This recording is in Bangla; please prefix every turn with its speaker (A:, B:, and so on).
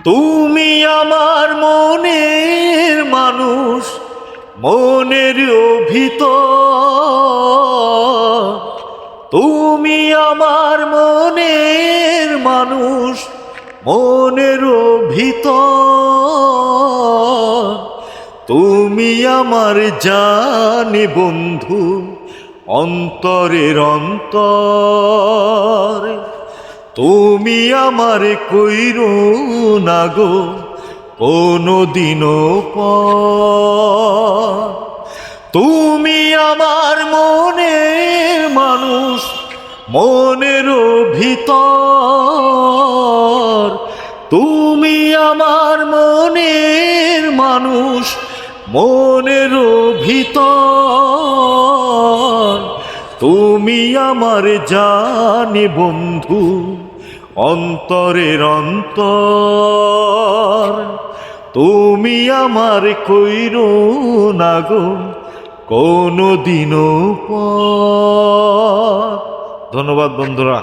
A: তুমি আমার মনের মানুষ, মনের ভিতর। তুমি আমার মনের মানুষ, মনের ভিতর। তুমি আমার জানে বন্ধু, অন্তরের অন্তর। তুমি আমার কইরো না গো কোনো দিনও পর। তুমি আমার মনের মানুষ, মনের ভিতর। তুমি আমার মনের মানুষ, মনের ভিতর। তুমি আমার জানে বন্ধু, অন্তরের অন্তর। তুমি আমার কইরো না গো কোনো দিনও পর। ধন্যবাদ বন্ধুরা।